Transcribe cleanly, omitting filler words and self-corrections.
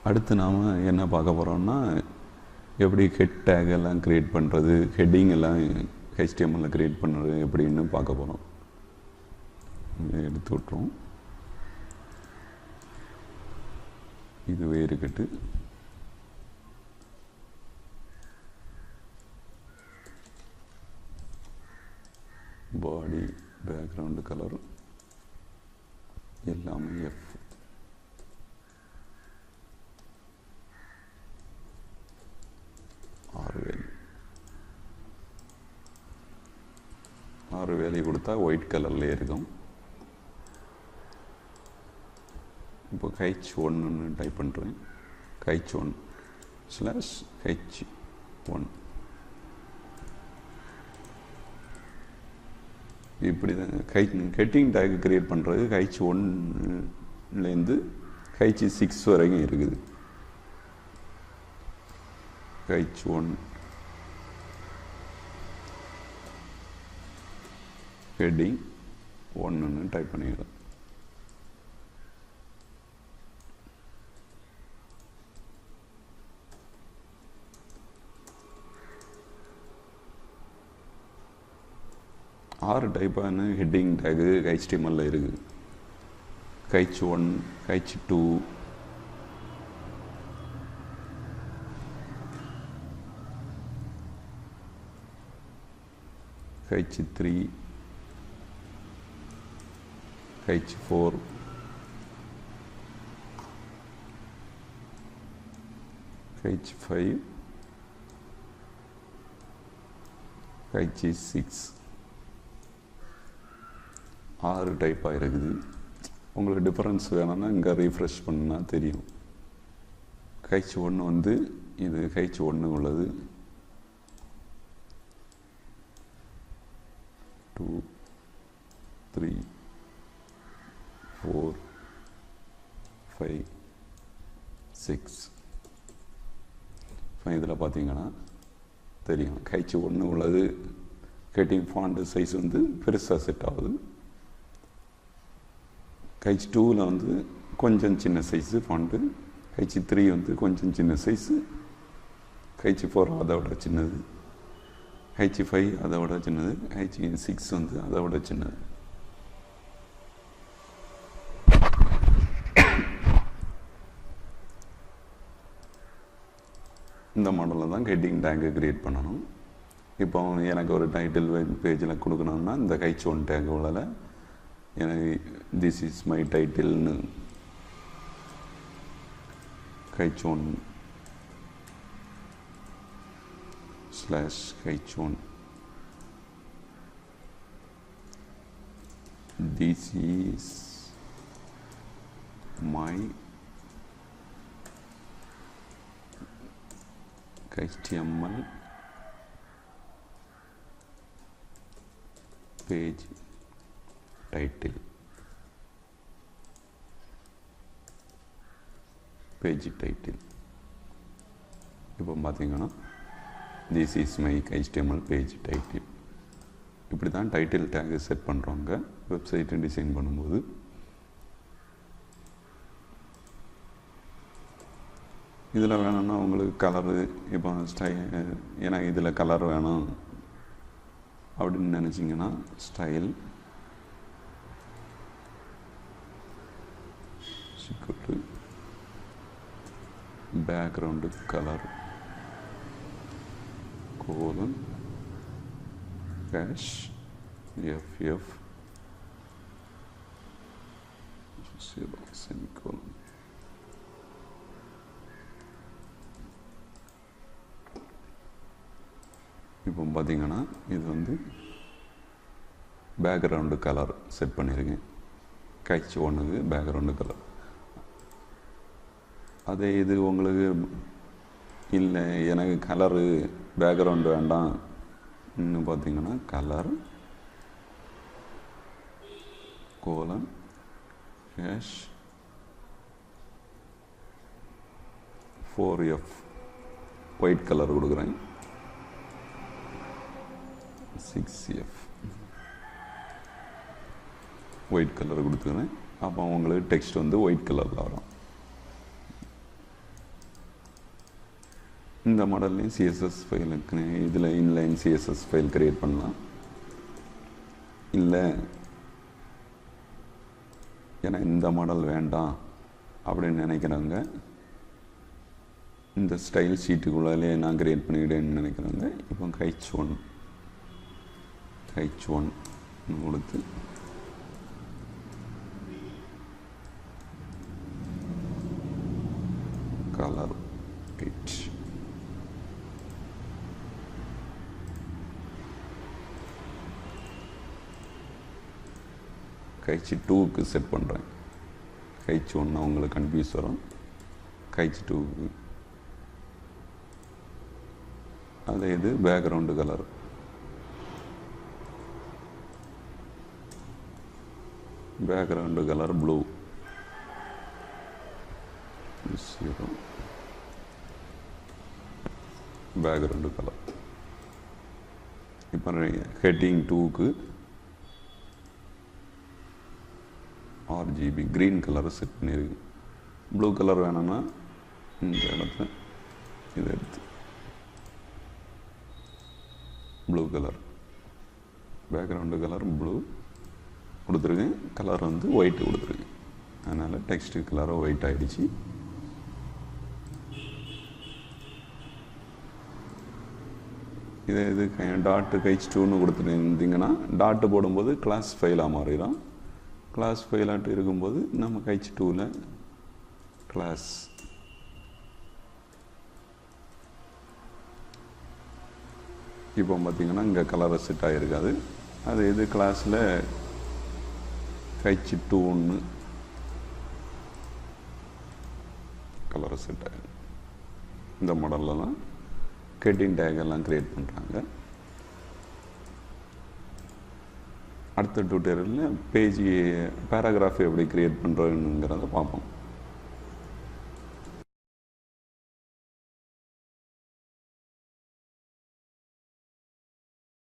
அடுத்து நாம் என்ன பார்க்க போகிறோம்னா எப்படி ஹெட் டேக் எல்லாம் க்ரியேட் பண்ணுறது, ஹெட்டிங் எல்லாம் HTML க்ரியேட் பண்ணுறது எப்படின்னு பார்க்க போகிறோம். எடுத்து விட்டுரும். இதுவே இருக்கட்டு. பாடி பேக்ரவுண்டு கலர் எல்லாமே F. ஆறு வேலை கொடுத்தா ஒயிட் கலர்லேயே இருக்கும். இப்போ H1 டைப் பண்ணுறேன். H1/H1 இப்படி தான் ஹெட்டிங் டேக் க்ரியேட் பண்ணுறது. H1லேருந்து H6 வரைக்கும் இருக்குது. H1 ஹெட்டிங் 1 டைப் பண்ணிடுறேன். ஆறு டைப்பான ஹெட்டிங் டேகு HTML இருக்குது. H1, H2, H3, H4, H5, H6 ஆறு டைப்பாக இருக்குது. உங்களுக்கு டிஃப்ரென்ஸ் வேணும்னா இங்கே ரீஃப்ரெஷ் பண்ணால் தெரியும். H1 வந்து இது H1 உள்ளது. 2, 3, 4, 5, 6. இதில் பார்த்தீங்கன்னா தெரியும் H1 உள்ளது. ஹெட்டிங் ஃபாண்ட் சைஸ் வந்து பெருசாக செட் ஆகுது. H2வில் வந்து கொஞ்சம் சின்ன சைஸு ஃபாண்ட்டு. H3 வந்து கொஞ்சம் சின்ன சைஸு. H4 அதை விட சின்னது. H5 அதை விட சின்னது. H6 வந்து அதை விட சின்னது. இந்த மாடலில் தான் ஹெட்டிங் டேங்கை க்ரியேட் பண்ணணும். இப்போ எனக்கு ஒரு டைட்டில் பேஜில் கொடுக்கணும்னா இந்த H1 டேக் உள்ளல எனக்கு திஸ் இஸ் மை டைட்டில்னு H1/H1 this is my HTML page title. இப்போ பார்த்தீங்கன்னா this is my HTML page title. இப்படி தான் டைட்டில் டேக் செட் பண்ணுறாங்க வெப்சைட்டை டிசைன் பண்ணும்போது. இதில் வேணும்னா உங்களுக்கு கலரு, இப்போ எனக்கு இதில் கலர் வேணும் அப்படின்னு நினச்சிங்கன்னா style background colour colon cash FF semicolon. இப்போ பார்த்தீங்கன்னா இது வந்து பேக்ரவுண்டு கலர் செட் பண்ணியிருக்கேன். H1க்கு பேக்ரவுண்டு கலர். அதே இது உங்களுக்கு இல்லை எனக்கு கலரு பேக்ரவுண்டு வேண்டாம் இன்னும் பார்த்தீங்கன்னா colour colon cash 4F white colour கொடுக்குறேன். 6F ஒயிட் கலர் கொடுத்துக்கிறேன். அப்போ உங்களுக்கு டெக்ஸ்ட் வந்து ஒயிட் கலரில் வரும். இந்த மாடல்லையும் சிஎஸ்எஸ் ஃபைலுக்கு இதில் இன்லைன் சிஎஸ்எஸ் ஃபைல் க்ரியேட் பண்ணலாம். இல்லை ஏன்னா இந்த மாடல் வேண்டாம் அப்படின்னு நினைக்கிறவங்க, இந்த ஸ்டைல் ஷீட்டுக்குள்ளாலே நான் க்ரியேட் பண்ணிக்கிட்டேன்னு நினைக்கிறவங்க இப்போ H1 கொடுத்து கலர் ஒயிட், H2க்கு செட் பண்ணுறேன். H1 அவங்களுக்கு கன்ஃபியூஸ் வரும். H2க்கு அதே இது background colour blue 0 background colour. இப்போ ஹெட்டிங் 2க்கு RGB க்ரீன் கலரை செட் பண்ணியிருக்கு. ப்ளூ கலர் வேணும்னா இந்த இடத்துல இதை எடுத்து blue colour background colour blue கொடுத்துருக்கேன். கலர் வந்து ஒயிட் கொடுத்துருக்கேன். அதனால் டெக்ஸ்ட்டு கலரும் ஒயிட் ஆகிடுச்சு. இது டாட்டு H2ன்னு கொடுத்துருந்தீங்கன்னா டாட்டு போடும்போது கிளாஸ் ஃபைலாக மாறிடும். கிளாஸ் ஃபைலாட்டு இருக்கும்போது நம்ம H2வில் கிளாஸ் இப்போ பார்த்திங்கன்னா இங்கே கலரை செட் ஆகிருக்காது. அது இது கிளாஸில் H2 கலரை செட் ஆகிடும். இந்த மாடல்லலாம் ஹெட்டிங் டேக் எல்லாம் க்ரியேட் பண்ணுறாங்க. அடுத்த டியூட்டோரியலில் பேராகிராஃப் எப்படி க்ரியேட் பண்ணுறோங்கிறத பார்ப்போம்.